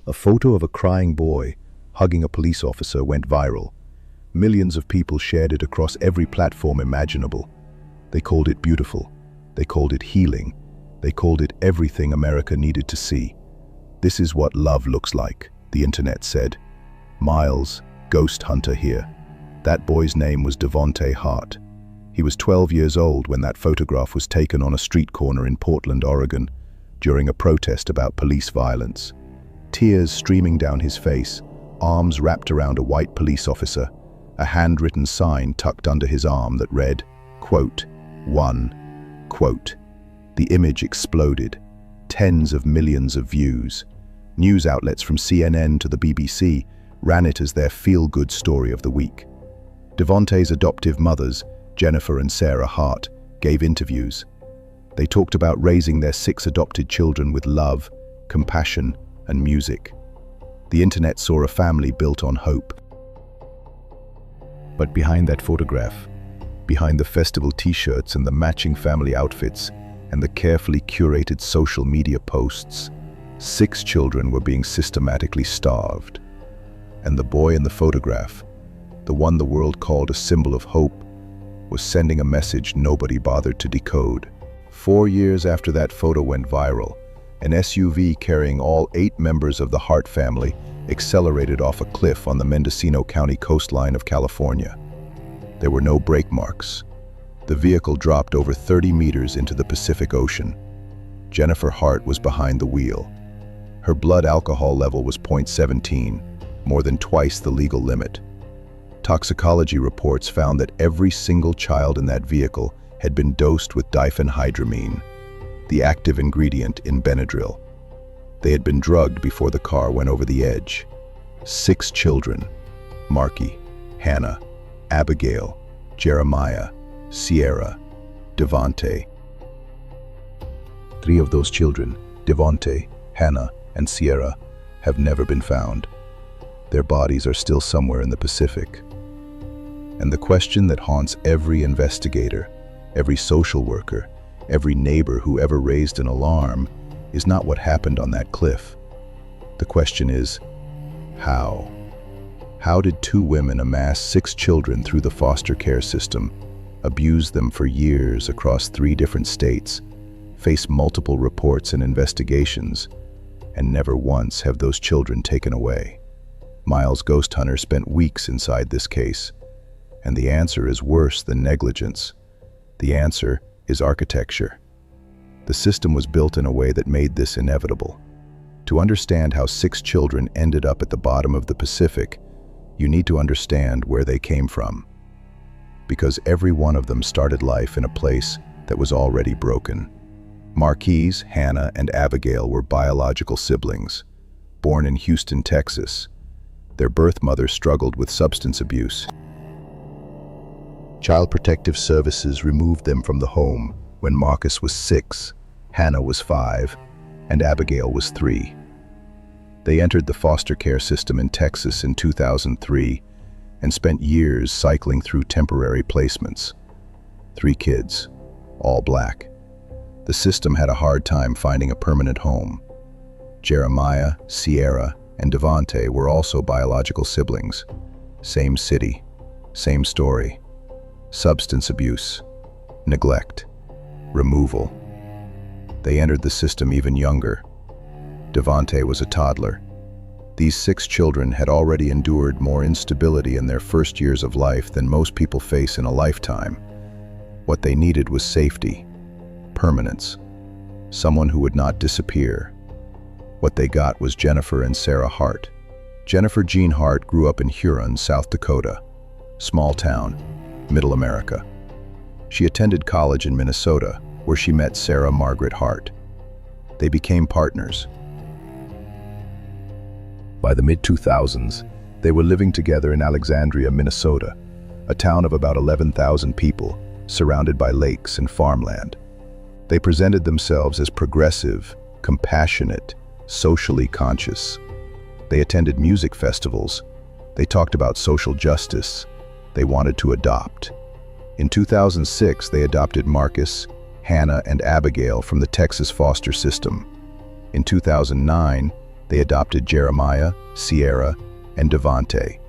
A photo of a crying boy hugging a police officer went viral. Millions of people shared it across every platform imaginable. They called it beautiful. They called it healing. They called it everything America needed to see. "This is what love looks like," the internet said. Miles, ghost hunter here. That boy's name was Devonte Hart. He was 12 years old when that photograph was taken on a street corner in Portland, Oregon, during a protest about police violence. Tears streaming down his face, arms wrapped around a white police officer, a handwritten sign tucked under his arm that read, quote, "One," quote. The image exploded. Tens of millions of views. News outlets from CNN to the BBC ran it as their feel-good story of the week. Devonte's adoptive mothers, Jennifer and Ciera Hart, gave interviews. They talked about raising their 6 adopted children with love, compassion, and music. The internet saw a family built on hope. But behind that photograph, behind the festival t-shirts and the matching family outfits and the carefully curated social media posts, 6 children were being systematically starved. And the boy in the photograph, the one the world called a symbol of hope, was sending a message nobody bothered to decode. 4 years after that photo went viral, an SUV carrying all 8 members of the Hart family accelerated off a cliff on the Mendocino County coastline of California. There were no brake marks. The vehicle dropped over 30 meters into the Pacific Ocean. Jennifer Hart was behind the wheel. Her blood alcohol level was 0.17, more than twice the legal limit. Toxicology reports found that every single child in that vehicle had been dosed with diphenhydramine, the active ingredient in Benadryl. They had been drugged before the car went over the edge. 6 children: Markis, Hannah, Abigail, Jeremiah, Ciera, Devonte. 3 of those children, Devonte, Hannah, and Ciera, have never been found. Their bodies are still somewhere in the Pacific. And the question that haunts every investigator, every social worker, every neighbor who ever raised an alarm is not what happened on that cliff. The question is, how? How did 2 women amass 6 children through the foster care system, abuse them for years across 3 different states, face multiple reports and investigations, and never once have those children taken away? Miles, ghost hunter, spent weeks inside this case, and the answer is worse than negligence. The answer is architecture. The system was built in a way that made this inevitable. To understand how 6 children ended up at the bottom of the Pacific, you need to understand where they came from. Because every one of them started life in a place that was already broken. Markis, Hannah, and Abigail were biological siblings, born in Houston, Texas. Their birth mother struggled with substance abuse. Child Protective Services removed them from the home when Markis was 6, Hannah was 5, and Abigail was 3. They entered the foster care system in Texas in 2003 and spent years cycling through temporary placements. 3 kids, all black. The system had a hard time finding a permanent home. Jeremiah, Ciera, and Devonte were also biological siblings. Same city, same story. Substance abuse, neglect, removal. They entered the system even younger. Devonte was a toddler. These 6 children had already endured more instability in their first years of life than most people face in a lifetime. What they needed was safety, permanence, someone who would not disappear. What they got was Jennifer and Ciera Hart. Jennifer Jean Hart grew up in Huron, South Dakota, small town, Middle America. She attended college in Minnesota, where she met Ciera Margaret Hart. They became partners. By the mid-2000s, they were living together in Alexandria, Minnesota, a town of about 11,000 people, surrounded by lakes and farmland. They presented themselves as progressive, compassionate, socially conscious. They attended music festivals. They talked about social justice. They wanted to adopt. In 2006, they adopted Markis, Hannah, and Abigail from the Texas foster system. In 2009, They adopted Jeremiah, Ciera, and Devonte,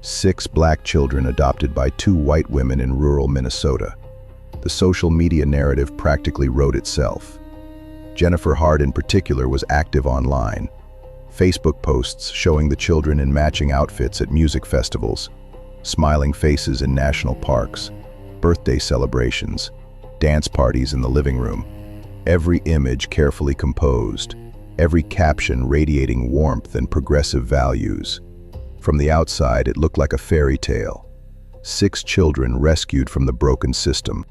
6 black children adopted by 2 white women in rural Minnesota. The social media narrative practically wrote itself. Jennifer Hart in particular was active online. Facebook posts showing the children in matching outfits at music festivals, smiling faces in national parks, birthday celebrations, dance parties in the living room. Every image carefully composed, every caption radiating warmth and progressive values. From the outside, it looked like a fairy tale. 6 children rescued from the broken system.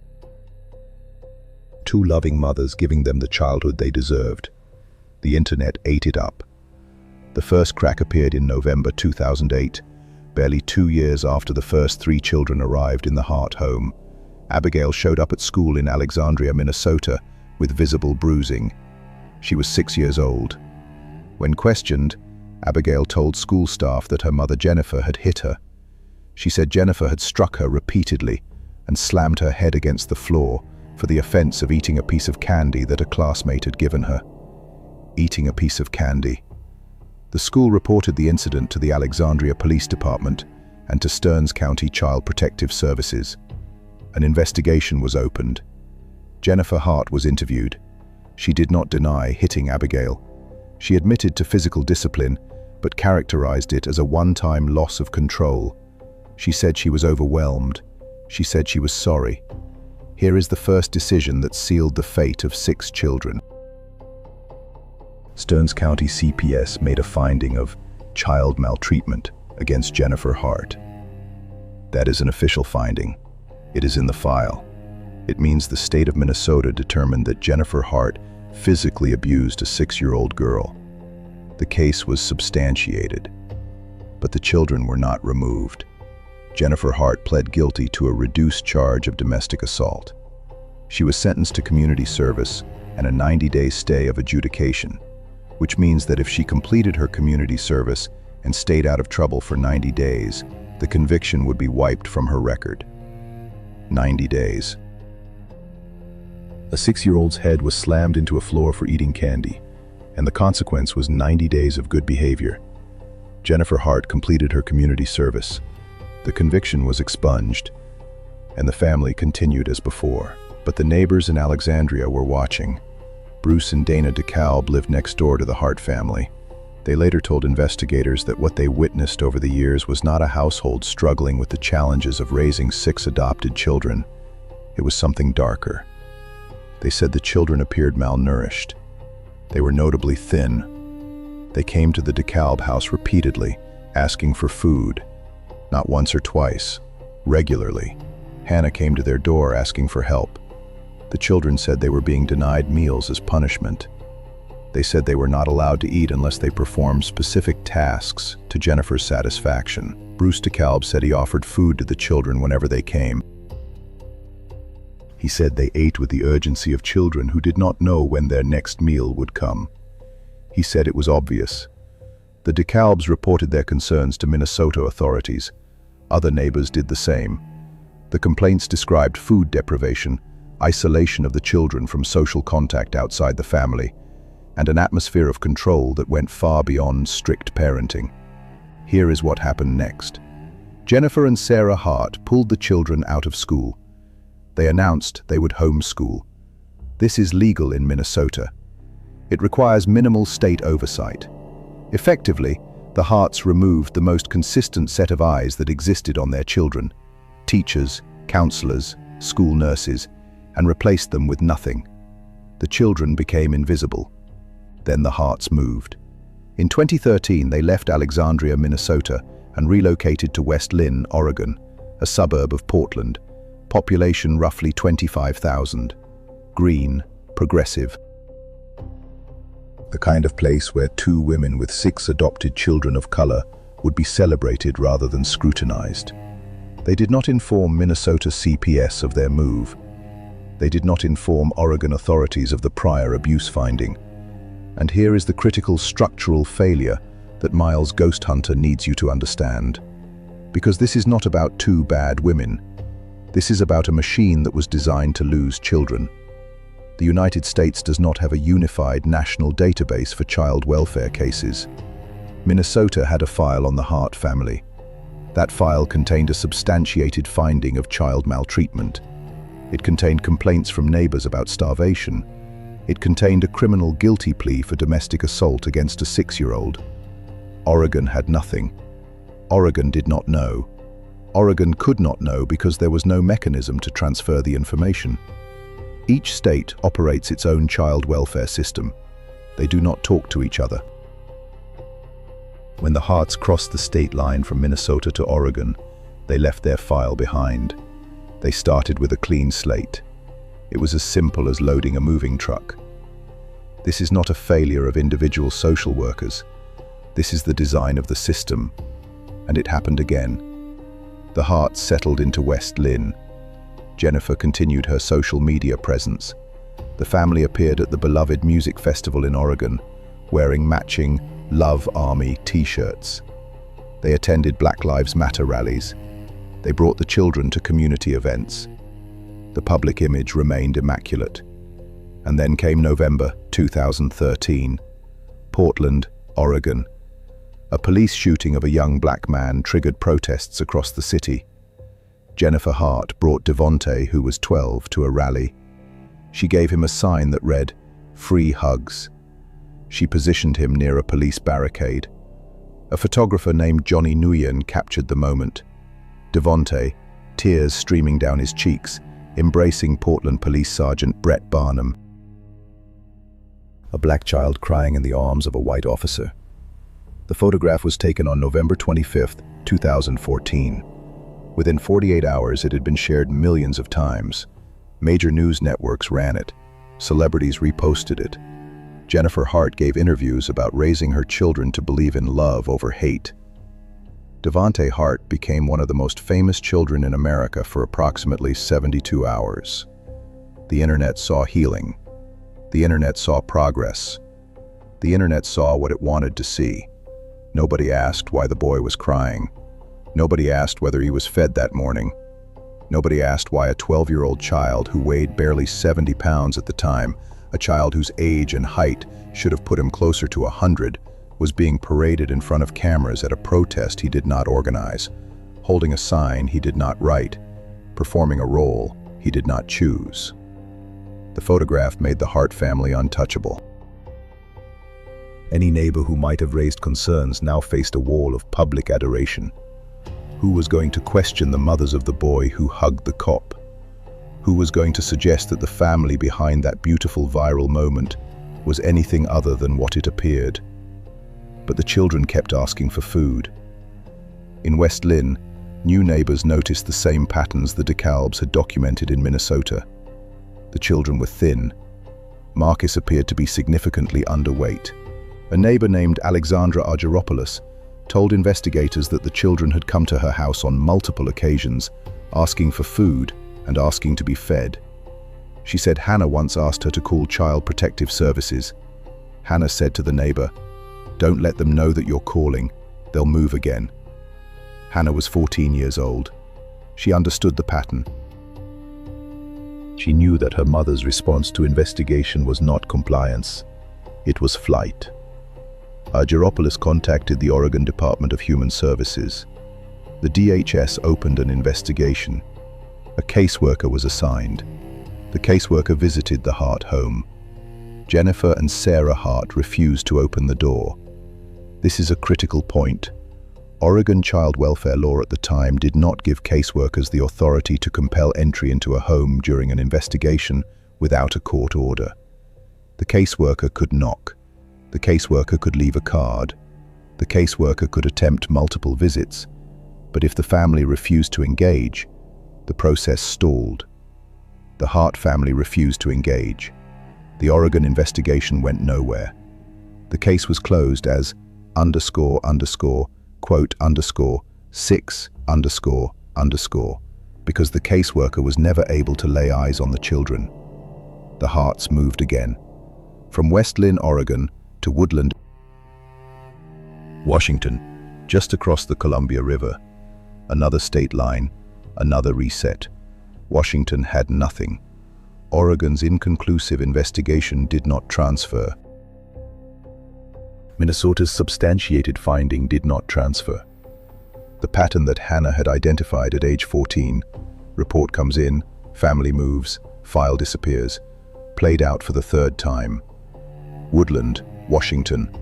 2 loving mothers giving them the childhood they deserved. The internet ate it up. The first crack appeared in November 2008, barely 2 years after the first 3 children arrived in the Hart home. Abigail showed up at school in Alexandria, Minnesota, with visible bruising. She was 6 years old. When questioned, Abigail told school staff that her mother Jennifer had hit her. She said Jennifer had struck her repeatedly and slammed her head against the floor for the offense of eating a piece of candy that a classmate had given her. Eating a piece of candy. The school reported the incident to the Alexandria Police Department and to Stearns County Child Protective Services. An investigation was opened. Jennifer Hart was interviewed. She did not deny hitting Abigail. She admitted to physical discipline, but characterized it as a one-time loss of control. She said she was overwhelmed. She said she was sorry. Here is the first decision that sealed the fate of 6 children. Stearns County CPS made a finding of child maltreatment against Jennifer Hart. That is an official finding. It is in the file. It means the state of Minnesota determined that Jennifer Hart physically abused a 6-year-old girl. The case was substantiated, but the children were not removed. Jennifer Hart pled guilty to a reduced charge of domestic assault. She was sentenced to community service and a 90-day stay of adjudication, which means that if she completed her community service and stayed out of trouble for 90 days, the conviction would be wiped from her record. 90 days. A 6-year-old's head was slammed into a floor for eating candy, and the consequence was 90 days of good behavior. Jennifer Hart completed her community service. The conviction was expunged, and the family continued as before. But the neighbors in Alexandria were watching. Bruce and Dana DeKalb lived next door to the Hart family. They later told investigators that what they witnessed over the years was not a household struggling with the challenges of raising 6 adopted children. It was something darker. They said the children appeared malnourished. They were notably thin. They came to the DeKalb house repeatedly, asking for food. Not once or twice, regularly. Hannah came to their door asking for help. The children said they were being denied meals as punishment. They said they were not allowed to eat unless they performed specific tasks to Jennifer's satisfaction. Bruce DeKalb said he offered food to the children whenever they came. He said they ate with the urgency of children who did not know when their next meal would come. He said it was obvious. The DeKalbs reported their concerns to Minnesota authorities. Other neighbors did the same. The complaints described food deprivation, isolation of the children from social contact outside the family, and an atmosphere of control that went far beyond strict parenting. Here is what happened next. Jennifer and Ciera Hart pulled the children out of school. They announced they would homeschool. This is legal in Minnesota. It requires minimal state oversight. Effectively, the Harts removed the most consistent set of eyes that existed on their children, teachers, counselors, school nurses, and replaced them with nothing. The children became invisible. Then the Harts moved. In 2013, they left Alexandria, Minnesota, and relocated to West Lynn, Oregon, a suburb of Portland. Population roughly 25,000. Green, progressive. The kind of place where 2 women with 6 adopted children of color would be celebrated rather than scrutinized. They did not inform Minnesota CPS of their move. They did not inform Oregon authorities of the prior abuse finding. And here is the critical structural failure that Miles GhostHunter needs you to understand. Because this is not about 2 bad women. This is about a machine that was designed to lose children. The United States does not have a unified national database for child welfare cases. Minnesota had a file on the Hart family. That file contained a substantiated finding of child maltreatment. It contained complaints from neighbors about starvation. It contained a criminal guilty plea for domestic assault against a 6-year-old. Oregon had nothing. Oregon did not know. Oregon could not know because there was no mechanism to transfer the information. Each state operates its own child welfare system. They do not talk to each other. When the Harts crossed the state line from Minnesota to Oregon, they left their file behind. They started with a clean slate. It was as simple as loading a moving truck. This is not a failure of individual social workers. This is the design of the system. And it happened again. The Harts settled into West Lynn. Jennifer continued her social media presence. The family appeared at the beloved music festival in Oregon, wearing matching Love Army t-shirts. They attended Black Lives Matter rallies. They brought the children to community events. The public image remained immaculate. And then came November 2013. Portland, Oregon. A police shooting of a young black man triggered protests across the city. Jennifer Hart brought Devonte, who was 12, to a rally. She gave him a sign that read, "Free hugs." She positioned him near a police barricade. A photographer named Johnny Nguyen captured the moment. Devonte, tears streaming down his cheeks, embracing Portland Police Sergeant Brett Barnum. A black child crying in the arms of a white officer. The photograph was taken on November 25, 2014. Within 48 hours, it had been shared millions of times. Major news networks ran it. Celebrities reposted it. Jennifer Hart gave interviews about raising her children to believe in love over hate. Devonte Hart became one of the most famous children in America for approximately 72 hours. The internet saw healing. The internet saw progress. The internet saw what it wanted to see. Nobody asked why the boy was crying. Nobody asked whether he was fed that morning. Nobody asked why a 12-year-old child who weighed barely 70 pounds at the time, a child whose age and height should have put him closer to 100, was being paraded in front of cameras at a protest he did not organize, holding a sign he did not write, performing a role he did not choose. The photograph made the Hart family untouchable. Any neighbor who might have raised concerns now faced a wall of public adoration. Who was going to question the mothers of the boy who hugged the cop? Who was going to suggest that the family behind that beautiful viral moment was anything other than what it appeared? But the children kept asking for food. In West Lynn, new neighbors noticed the same patterns the DeKalbs had documented in Minnesota. The children were thin. Markis appeared to be significantly underweight. A neighbor named Alexandra Argyropoulos told investigators that the children had come to her house on multiple occasions, asking for food and asking to be fed. She said Hannah once asked her to call Child Protective Services. Hannah said to the neighbor, "Don't let them know that you're calling. They'll move again." Hannah was 14 years old. She understood the pattern. She knew that her mother's response to investigation was not compliance. It was flight. Argyropoulos contacted the Oregon Department of Human Services. The DHS opened an investigation. A caseworker was assigned. The caseworker visited the Hart home. Jennifer and Ciera Hart refused to open the door. This is a critical point. Oregon child welfare law at the time did not give caseworkers the authority to compel entry into a home during an investigation without a court order. The caseworker could knock. The caseworker could leave a card. The caseworker could attempt multiple visits. But if the family refused to engage, the process stalled. The Hart family refused to engage. The Oregon investigation went nowhere. The case was closed as __6__ because the caseworker was never able to lay eyes on the children. The Harts moved again. From West Lynn, Oregon, to Woodland, Washington, just across the Columbia River. Another state line, another reset. Washington had nothing. Oregon's inconclusive investigation did not transfer. Minnesota's substantiated finding did not transfer. The pattern that Hannah had identified at age 14, report comes in, family moves, file disappears, played out for the third time. Woodland, Washington,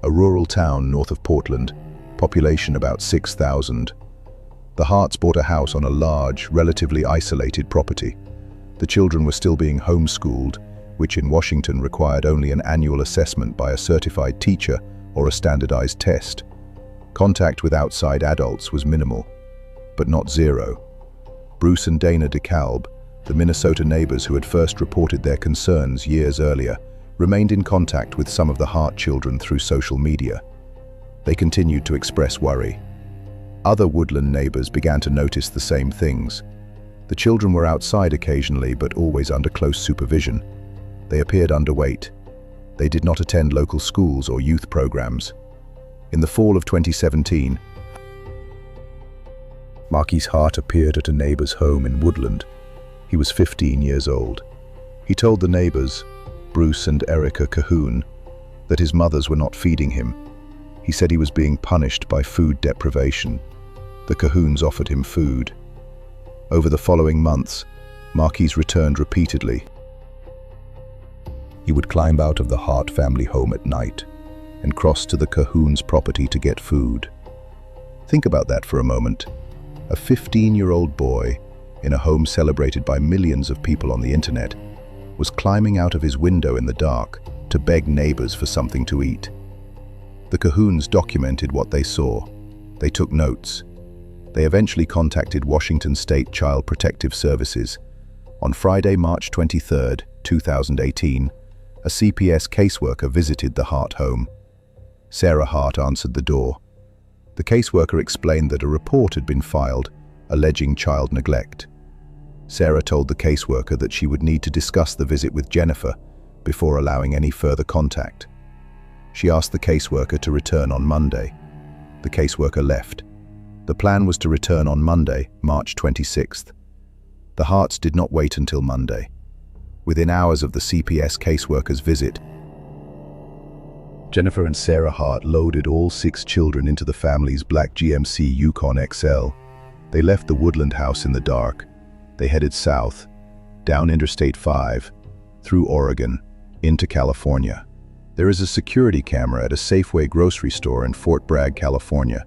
a rural town north of Portland, population about 6,000. The Harts bought a house on a large, relatively isolated property. The children were still being homeschooled, which in Washington required only an annual assessment by a certified teacher or a standardized test. Contact with outside adults was minimal, but not zero. Bruce and Dana DeKalb, the Minnesota neighbors who had first reported their concerns years earlier, remained in contact with some of the Hart children through social media. They continued to express worry. Other Woodland neighbors began to notice the same things. The children were outside occasionally, but always under close supervision. They appeared underweight. They did not attend local schools or youth programs. In the fall of 2017, Markis Hart appeared at a neighbor's home in Woodland. He was 15 years old. He told the neighbors, Bruce and Erica Cahoon, that his mothers were not feeding him. He said he was being punished by food deprivation. The Cahoons offered him food. Over the following months, Markis returned repeatedly. He would climb out of the Hart family home at night and cross to the Cahoons' property to get food. Think about that for a moment. A 15-year-old boy, in a home celebrated by millions of people on the internet, was climbing out of his window in the dark to beg neighbors for something to eat. The Cahoons documented what they saw. They took notes. They eventually contacted Washington State Child Protective Services. On Friday, March 23, 2018, a CPS caseworker visited the Hart home. Ciera Hart answered the door. The caseworker explained that a report had been filed alleging child neglect. Ciera told the caseworker that she would need to discuss the visit with Jennifer before allowing any further contact. She asked the caseworker to return on Monday. The caseworker left. The plan was to return on Monday, March 26th. The Harts did not wait until Monday. Within hours of the CPS caseworker's visit, Jennifer and Ciera Hart loaded all 6 children into the family's black GMC Yukon XL. They left the Woodland house in the dark. They headed south, down Interstate 5, through Oregon, into California. There is a security camera at a Safeway grocery store in Fort Bragg, California,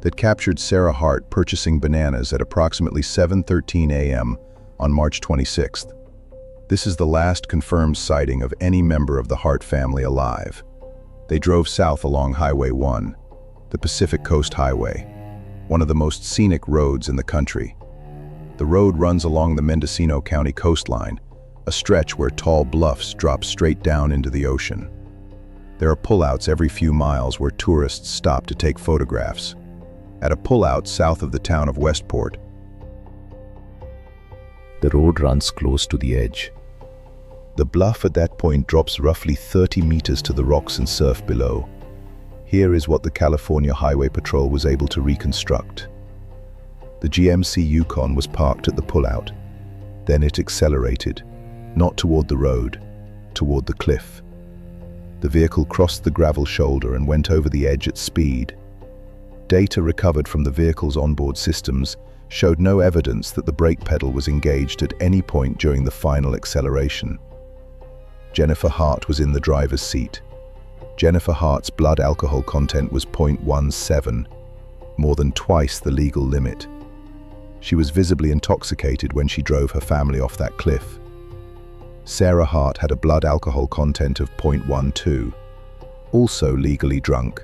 that captured Ciera Hart purchasing bananas at approximately 7:13 a.m. on March 26th. This is the last confirmed sighting of any member of the Hart family alive. They drove south along Highway 1, the Pacific Coast Highway, one of the most scenic roads in the country. The road runs along the Mendocino County coastline, a stretch where tall bluffs drop straight down into the ocean. There are pullouts every few miles where tourists stop to take photographs. At a pullout south of the town of Westport, the road runs close to the edge. The bluff at that point drops roughly 30 meters to the rocks and surf below. Here is what the California Highway Patrol was able to reconstruct. The GMC Yukon was parked at the pullout. Then it accelerated, not toward the road, toward the cliff. The vehicle crossed the gravel shoulder and went over the edge at speed. Data recovered from the vehicle's onboard systems showed no evidence that the brake pedal was engaged at any point during the final acceleration. Jennifer Hart was in the driver's seat. Jennifer Hart's blood alcohol content was 0.17, more than twice the legal limit. She was visibly intoxicated when she drove her family off that cliff. Ciera Hart had a blood alcohol content of 0.12, also legally drunk.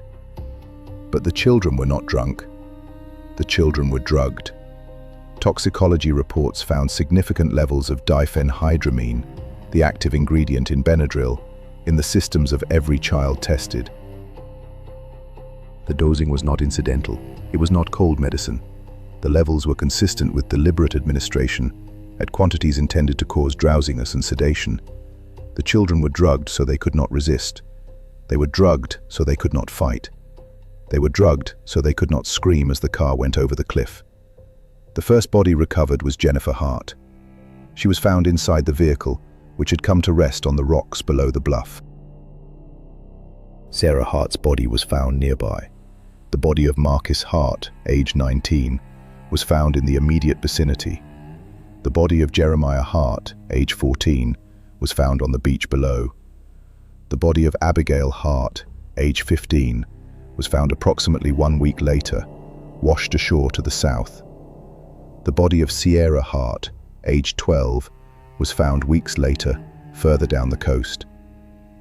But the children were not drunk. The children were drugged. Toxicology reports found significant levels of diphenhydramine, the active ingredient in Benadryl, in the systems of every child tested. The dosing was not incidental. It was not cold medicine. The levels were consistent with deliberate administration, at quantities intended to cause drowsiness and sedation. The children were drugged so they could not resist. They were drugged so they could not fight. They were drugged so they could not scream as the car went over the cliff. The first body recovered was Jennifer Hart. She was found inside the vehicle, which had come to rest on the rocks below the bluff. Ciera Hart's body was found nearby. The body of Markis Hart, age 19, was found in the immediate vicinity. The body of Jeremiah Hart, age 14, was found on the beach below. The body of Abigail Hart, age 15, was found approximately 1 week later, washed ashore to the south. The body of Ciera Hart, age 12, was found weeks later, further down the coast.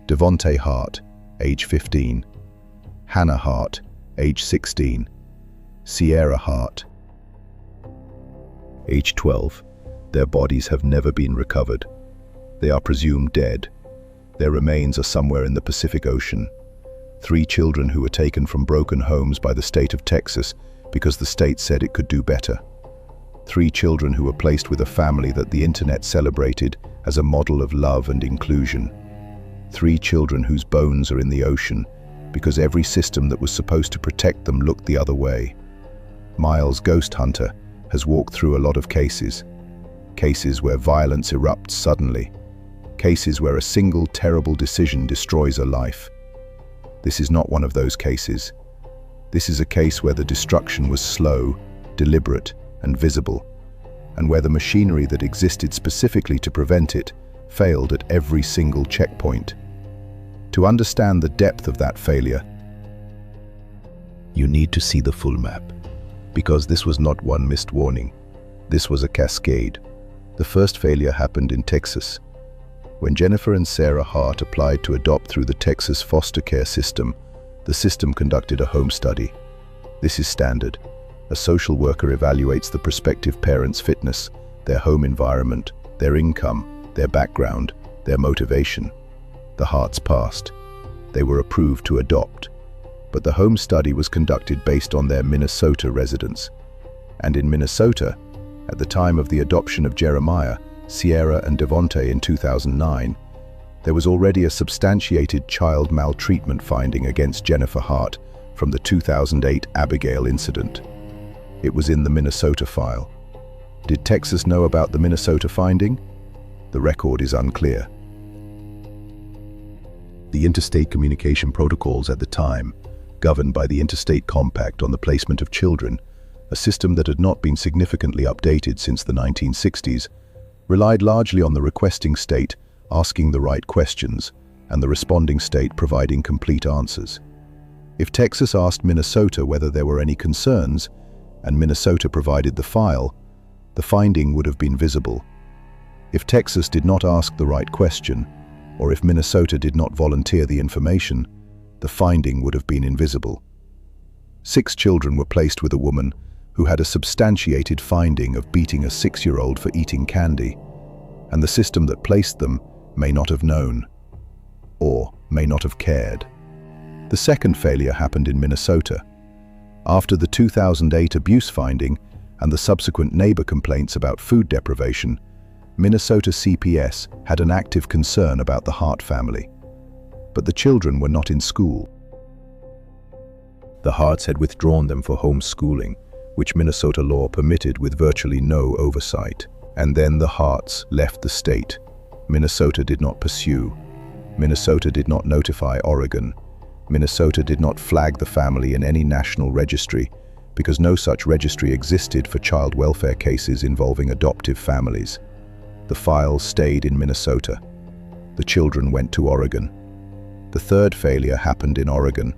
Devonte Hart, age 15. Hannah Hart, age 16. Ciera Hart, age 12. Their bodies have never been recovered. They are presumed dead. Their remains are somewhere in the Pacific Ocean. 3 children who were taken from broken homes by the state of Texas because the state said it could do better. 3 children who were placed with a family that the internet celebrated as a model of love and inclusion. 3 children whose bones are in the ocean because every system that was supposed to protect them looked the other way. Miles, GhostHunter, has walked through a lot of cases. Cases where violence erupts suddenly. Cases where a single terrible decision destroys a life. This is not one of those cases. This is a case where the destruction was slow, deliberate, and visible, and where the machinery that existed specifically to prevent it failed at every single checkpoint. To understand the depth of that failure, you need to see the full map, because this was not one missed warning. This was a cascade. The first failure happened in Texas. When Jennifer and Ciera Hart applied to adopt through the Texas foster care system, the system conducted a home study. This is standard. A social worker evaluates the prospective parents' fitness, their home environment, their income, their background, their motivation. The Harts passed. They were approved to adopt. But the home study was conducted based on their Minnesota residence. And in Minnesota, at the time of the adoption of Jeremiah, Ciera and Devonte in 2009, there was already a substantiated child maltreatment finding against Jennifer Hart from the 2008 Abigail incident. It was in the Minnesota file. Did Texas know about the Minnesota finding? The record is unclear. The interstate communication protocols at the time, governed by the Interstate Compact on the Placement of Children, a system that had not been significantly updated since the 1960s, relied largely on the requesting state asking the right questions and the responding state providing complete answers. If Texas asked Minnesota whether there were any concerns, and Minnesota provided the file, the finding would have been visible. If Texas did not ask the right question, or if Minnesota did not volunteer the information, the finding would have been invisible. 6 children were placed with a woman who had a substantiated finding of beating a 6-year-old for eating candy, and the system that placed them may not have known, or may not have cared. The second failure happened in Minnesota. After the 2008 abuse finding and the subsequent neighbor complaints about food deprivation, Minnesota CPS had an active concern about the Hart family. But the children were not in school. The Harts had withdrawn them for homeschooling, which Minnesota law permitted with virtually no oversight. And then the Harts left the state. Minnesota did not pursue. Minnesota did not notify Oregon. Minnesota did not flag the family in any national registry because no such registry existed for child welfare cases involving adoptive families. The files stayed in Minnesota. The children went to Oregon. The third failure happened in Oregon.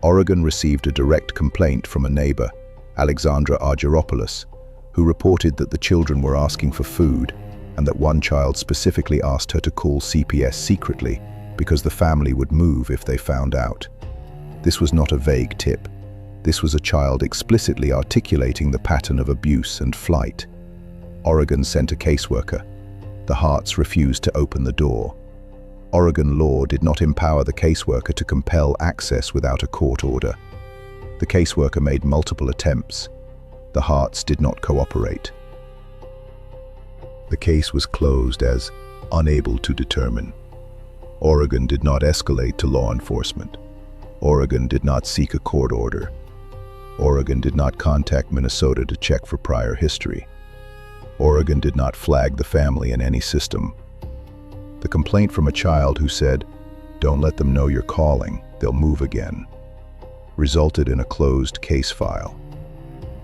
Oregon received a direct complaint from a neighbor, Alexandra Argyropoulos, who reported that the children were asking for food and that one child specifically asked her to call CPS secretly because the family would move if they found out. This was not a vague tip. This was a child explicitly articulating the pattern of abuse and flight. Oregon sent a caseworker. The Harts refused to open the door. Oregon law did not empower the caseworker to compel access without a court order. The caseworker made multiple attempts. The Harts did not cooperate. The case was closed as unable to determine. Oregon did not escalate to law enforcement. Oregon did not seek a court order. Oregon did not contact Minnesota to check for prior history. Oregon did not flag the family in any system. The complaint from a child who said, "Don't let them know you're calling, they'll move again," resulted in a closed case file.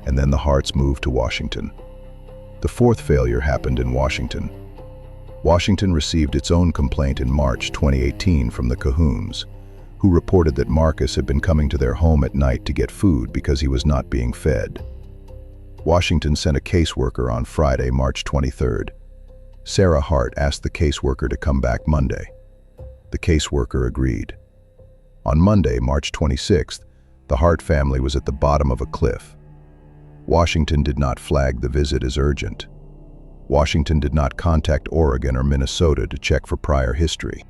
And then the Harts moved to Washington. The fourth failure happened in Washington. Washington received its own complaint in March 2018 from the Cahoons, who reported that Markis had been coming to their home at night to get food because he was not being fed. Washington sent a caseworker on Friday, March 23rd. Ciera Hart asked the caseworker to come back Monday. The caseworker agreed. On Monday, March 26th, the Hart family was at the bottom of a cliff. Washington did not flag the visit as urgent. Washington did not contact Oregon or Minnesota to check for prior history.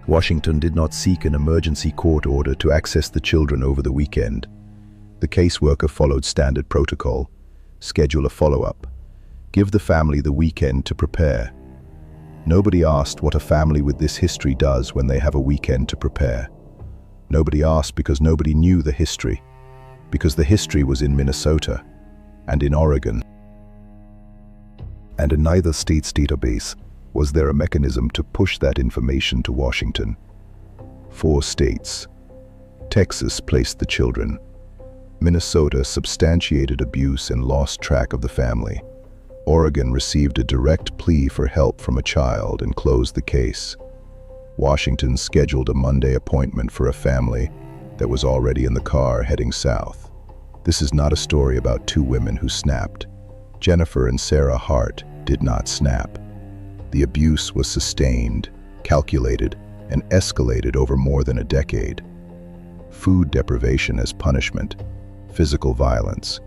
Washington did not seek an emergency court order to access the children over the weekend. The caseworker followed standard protocol: schedule a follow-up, give the family the weekend to prepare. Nobody asked what a family with this history does when they have a weekend to prepare. Nobody asked because nobody knew the history, because the history was in Minnesota and in Oregon. And in neither state's database was there a mechanism to push that information to Washington. 4 states. Texas placed the children. Minnesota substantiated abuse and lost track of the family. Oregon received a direct plea for help from a child and closed the case. Washington scheduled a Monday appointment for a family that was already in the car heading south. This is not a story about 2 women who snapped. Jennifer and Ciera Hart did not snap. The abuse was sustained, calculated, and escalated over more than a decade. Food deprivation as punishment, physical violence,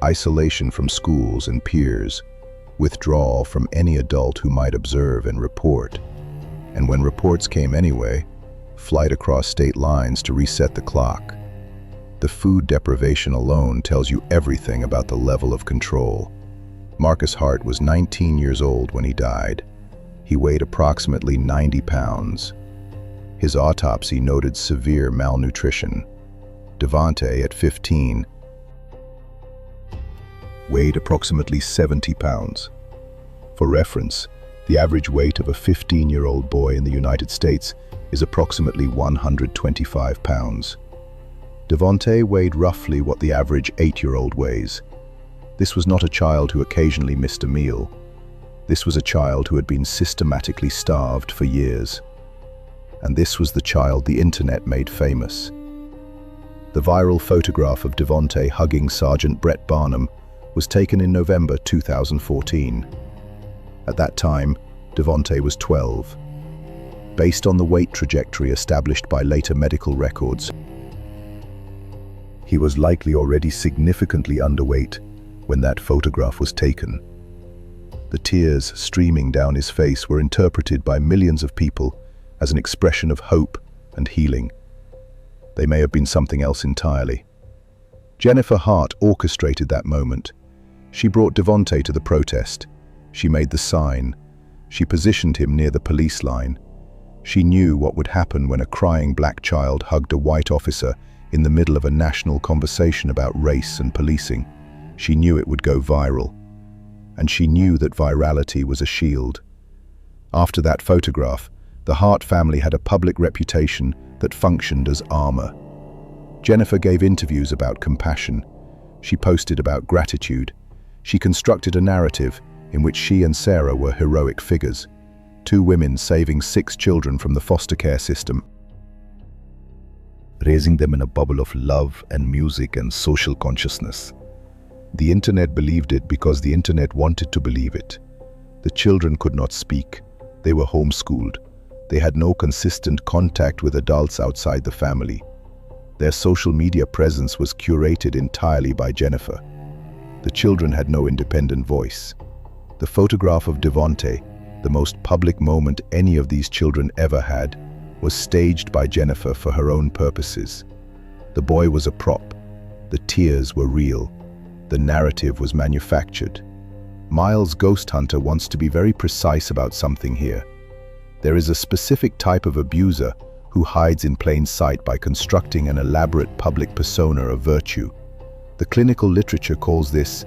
isolation from schools and peers, withdrawal from any adult who might observe and report. And when reports came anyway, flight across state lines to reset the clock. The food deprivation alone tells you everything about the level of control. Markis Hart was 19 years old when he died. He weighed approximately 90 pounds. His autopsy noted severe malnutrition. Devonte, at 15, weighed approximately 70 pounds. For reference, the average weight of a 15-year-old boy in the United States is approximately 125 pounds. Devonte weighed roughly what the average 8-year-old weighs. This was not a child who occasionally missed a meal. This was a child who had been systematically starved for years. And this was the child the internet made famous. The viral photograph of Devonte hugging Sergeant Brett Barnum was taken in November 2014. At that time, Devonte was 12. Based on the weight trajectory established by later medical records, he was likely already significantly underweight when that photograph was taken. The tears streaming down his face were interpreted by millions of people as an expression of hope and healing. They may have been something else entirely. Jennifer Hart orchestrated that moment. She brought Devonte to the protest. She made the sign. She positioned him near the police line. She knew what would happen when a crying black child hugged a white officer in the middle of a national conversation about race and policing. She knew it would go viral. And she knew that virality was a shield. After that photograph, the Hart family had a public reputation that functioned as armor. Jennifer gave interviews about compassion. She posted about gratitude. She constructed a narrative in which she and Ciera were heroic figures, 2 women saving 6 children from the foster care system, raising them in a bubble of love and music and social consciousness. The internet believed it because the internet wanted to believe it. The children could not speak. They were homeschooled. They had no consistent contact with adults outside the family. Their social media presence was curated entirely by Jennifer. The children had no independent voice. The photograph of Devonte, the most public moment any of these children ever had, was staged by Jennifer for her own purposes. The boy was a prop. The tears were real. The narrative was manufactured. Miles GhostHunter wants to be very precise about something here. There is a specific type of abuser who hides in plain sight by constructing an elaborate public persona of virtue. The clinical literature calls this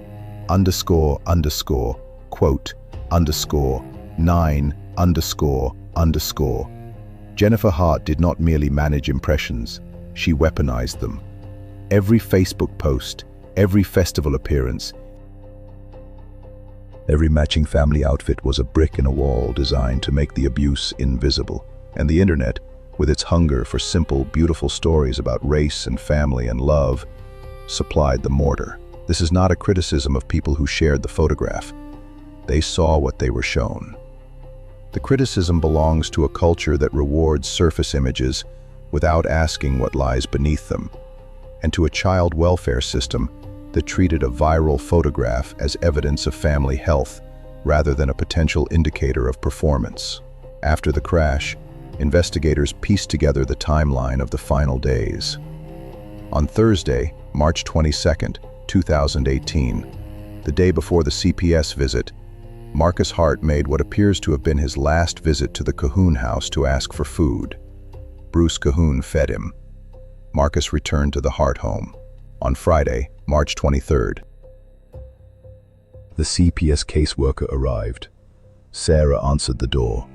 underscore underscore quote underscore 9 underscore underscore. Jennifer Hart did not merely manage impressions, she weaponized them. Every Facebook post, every festival appearance, every matching family outfit was a brick in a wall designed to make the abuse invisible. And the internet, with its hunger for simple, beautiful stories about race and family and love, supplied the mortar. This is not a criticism of people who shared the photograph. They saw what they were shown. The criticism belongs to a culture that rewards surface images without asking what lies beneath them, and to a child welfare system that treated a viral photograph as evidence of family health rather than a potential indicator of performance. After the crash, investigators pieced together the timeline of the final days. On Thursday, March 22, 2018, the day before the CPS visit, Markis Hart made what appears to have been his last visit to the Cahoon house to ask for food. Bruce Cahoon fed him. Markis returned to the Hart home. On Friday, March 23rd, the CPS caseworker arrived. Ciera answered the door.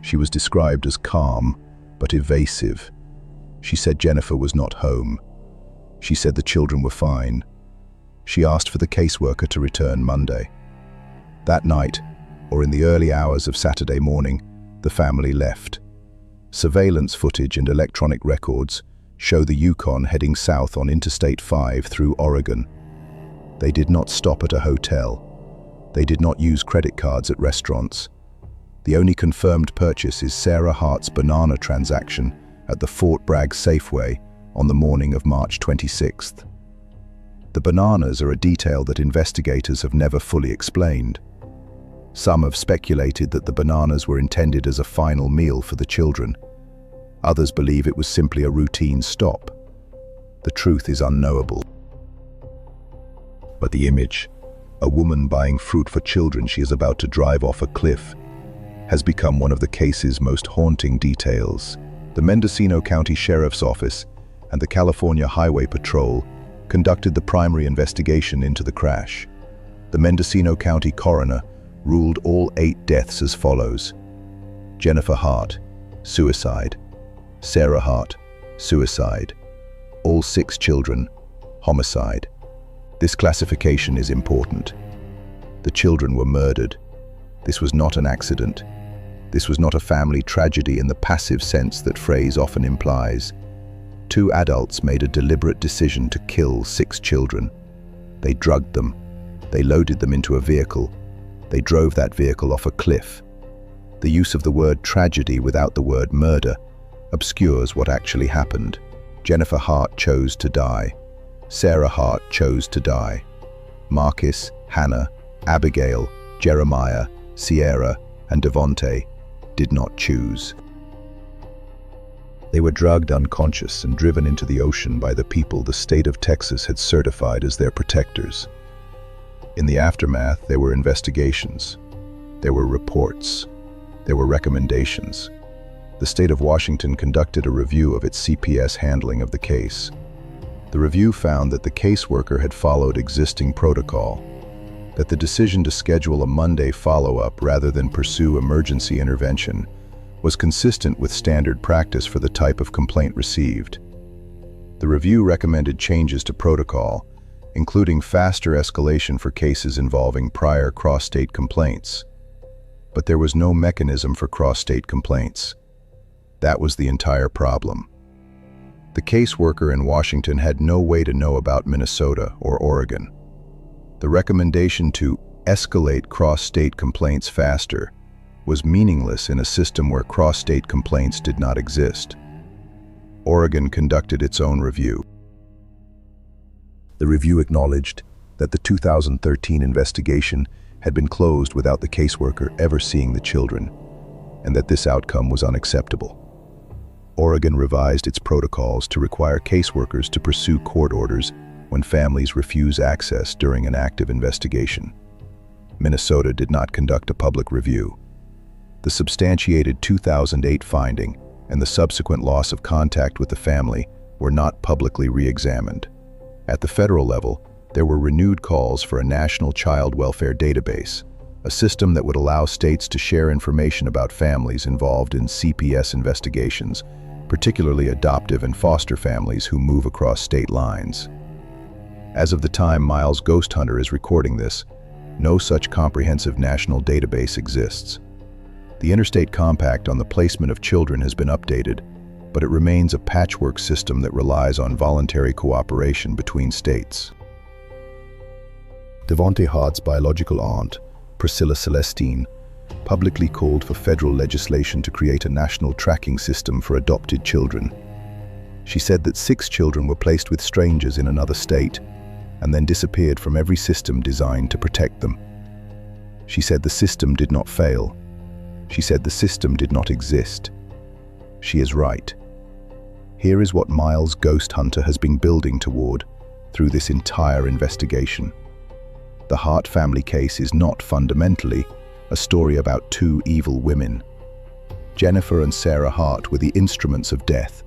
She was described as calm, but evasive. She said Jennifer was not home. She said the children were fine. She asked for the caseworker to return Monday. That night, or in the early hours of Saturday morning, the family left. Surveillance footage and electronic records show the Yukon heading south on Interstate 5 through Oregon. They did not stop at a hotel. They did not use credit cards at restaurants. The only confirmed purchase is Ciera Hart's banana transaction at the Fort Bragg Safeway on the morning of March 26th. The bananas are a detail that investigators have never fully explained. Some have speculated that the bananas were intended as a final meal for the children. Others believe it was simply a routine stop. The truth is unknowable. But the image, a woman buying fruit for children she is about to drive off a cliff, has become one of the case's most haunting details. The Mendocino County Sheriff's Office and the California Highway Patrol conducted the primary investigation into the crash. The Mendocino County coroner ruled all 8 deaths as follows: Jennifer Hart, suicide; Ciera Hart, suicide; all 6 children, homicide. This classification is important. The children were murdered. This was not an accident. This was not a family tragedy in the passive sense that phrase often implies. 2 adults made a deliberate decision to kill 6 children. They drugged them. They loaded them into a vehicle. They drove that vehicle off a cliff. The use of the word tragedy without the word murder obscures what actually happened. Jennifer Hart chose to die. Ciera Hart chose to die. Markis, Hannah, Abigail, Jeremiah, Ciera, and Devonte did not choose. They were drugged unconscious and driven into the ocean by the people the state of Texas had certified as their protectors. In the aftermath, there were investigations. There were reports. There were recommendations. The state of Washington conducted a review of its CPS handling of the case. The review found that the caseworker had followed existing protocol, that the decision to schedule a Monday follow-up rather than pursue emergency intervention was consistent with standard practice for the type of complaint received. The review recommended changes to protocol, including faster escalation for cases involving prior cross-state complaints. But there was no mechanism for cross-state complaints. That was the entire problem. The caseworker in Washington had no way to know about Minnesota or Oregon. The recommendation to escalate cross-state complaints faster was meaningless in a system where cross-state complaints did not exist. Oregon conducted its own review. The review acknowledged that the 2013 investigation had been closed without the caseworker ever seeing the children, and that this outcome was unacceptable. Oregon revised its protocols to require caseworkers to pursue court orders when families refuse access during an active investigation. Minnesota did not conduct a public review. The substantiated 2008 finding and the subsequent loss of contact with the family were not publicly re-examined. At the federal level, there were renewed calls for a national child welfare database, a system that would allow states to share information about families involved in CPS investigations, particularly adoptive and foster families who move across state lines. As of the time Miles' Ghost Hunter is recording this, no such comprehensive national database exists. The Interstate Compact on the placement of children has been updated, but it remains a patchwork system that relies on voluntary cooperation between states. Devonte Harts' biological aunt, Priscilla Celestine, publicly called for federal legislation to create a national tracking system for adopted children. She said that 6 children were placed with strangers in another state and then disappeared from every system designed to protect them. She said the system did not fail. She said the system did not exist. She is right. Here is what Miles' Ghost Hunter has been building toward through this entire investigation. The Hart family case is not fundamentally a story about 2 evil women. Jennifer and Ciera Hart were the instruments of death.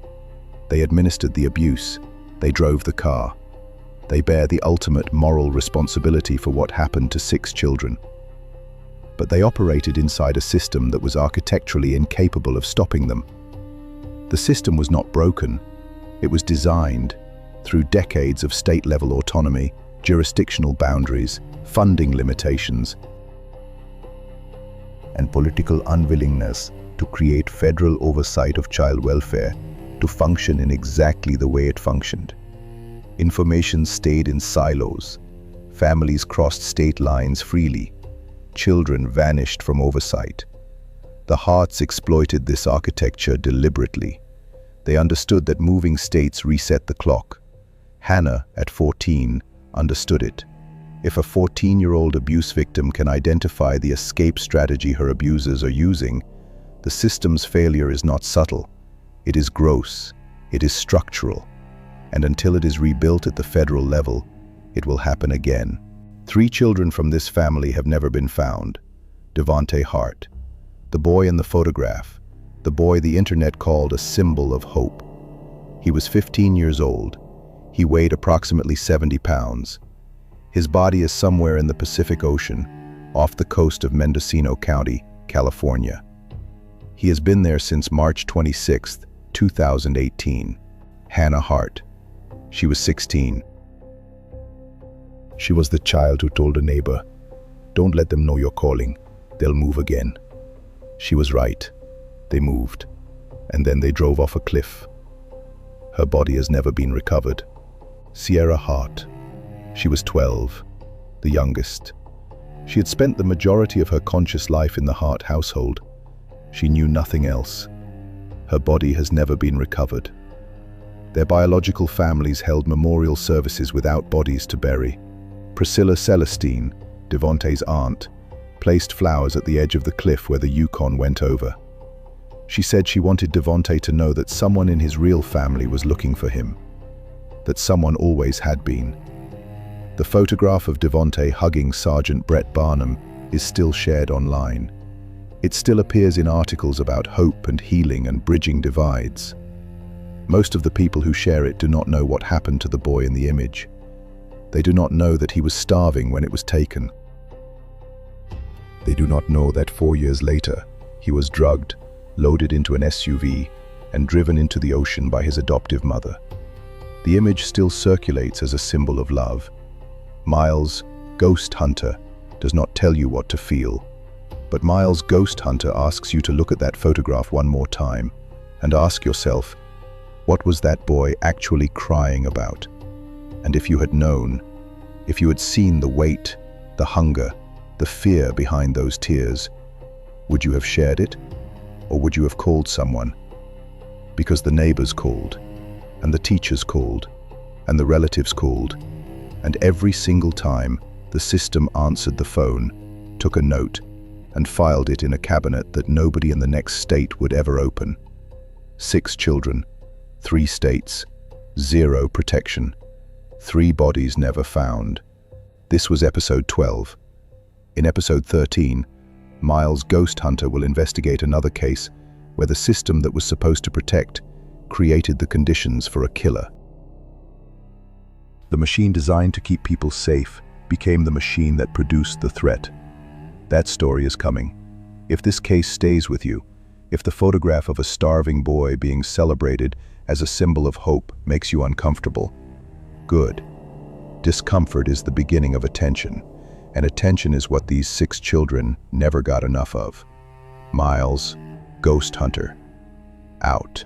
They administered the abuse. They drove the car. They bear the ultimate moral responsibility for what happened to 6 children. But they operated inside a system that was architecturally incapable of stopping them. The system was not broken. It was designed through decades of state-level autonomy, jurisdictional boundaries, funding limitations, and political unwillingness to create federal oversight of child welfare to function in exactly the way it functioned. Information stayed in silos. Families crossed state lines freely. Children vanished from oversight. The Harts exploited this architecture deliberately. They understood that moving states reset the clock. Hannah, at 14, understood it. If a 14-year-old abuse victim can identify the escape strategy her abusers are using, the system's failure is not subtle. It is gross. It is structural. And until it is rebuilt at the federal level, it will happen again. 3 children from this family have never been found. Devonte Hart, the boy in the photograph, the boy the internet called a symbol of hope. He was 15 years old. He weighed approximately 70 pounds. His body is somewhere in the Pacific Ocean, off the coast of Mendocino County, California. He has been there since March 26, 2018. Hannah Hart. She was 16. She was the child who told a neighbor, "Don't let them know you're calling. They'll move again." She was right. They moved, and then they drove off a cliff. Her body has never been recovered. Ciera Hart. She was 12, the youngest. She had spent the majority of her conscious life in the Hart household. She knew nothing else. Her body has never been recovered. Their biological families held memorial services without bodies to bury. Priscilla Celestine, Devonte's aunt, placed flowers at the edge of the cliff where the Yukon went over. She said she wanted Devonte to know that someone in his real family was looking for him, that someone always had been. The photograph of Devonte hugging Sergeant Brett Barnum is still shared online. It still appears in articles about hope and healing and bridging divides. Most of the people who share it do not know what happened to the boy in the image. They do not know that he was starving when it was taken. They do not know that 4 years later, he was drugged, loaded into an SUV, and driven into the ocean by his adoptive mother. The image still circulates as a symbol of love. Miles' Ghost Hunter does not tell you what to feel, but Miles' Ghost Hunter asks you to look at that photograph one more time and ask yourself, what was that boy actually crying about? And if you had known, if you had seen the weight, the hunger, the fear behind those tears, would you have shared it? Or would you have called someone? Because the neighbors called, and the teachers called, and the relatives called, and every single time the system answered the phone, took a note, and filed it in a cabinet that nobody in the next state would ever open. 6 children, 3 states, 0 protection, 3 bodies never found. This was episode 12. In episode 13, Miles' Ghost Hunter will investigate another case where the system that was supposed to protect created the conditions for a killer. The machine designed to keep people safe became the machine that produced the threat. That story is coming. If this case stays with you, if the photograph of a starving boy being celebrated as a symbol of hope makes you uncomfortable, good. Discomfort is the beginning of attention, and attention is what these 6 children never got enough of. Miles, Ghost Hunter, out.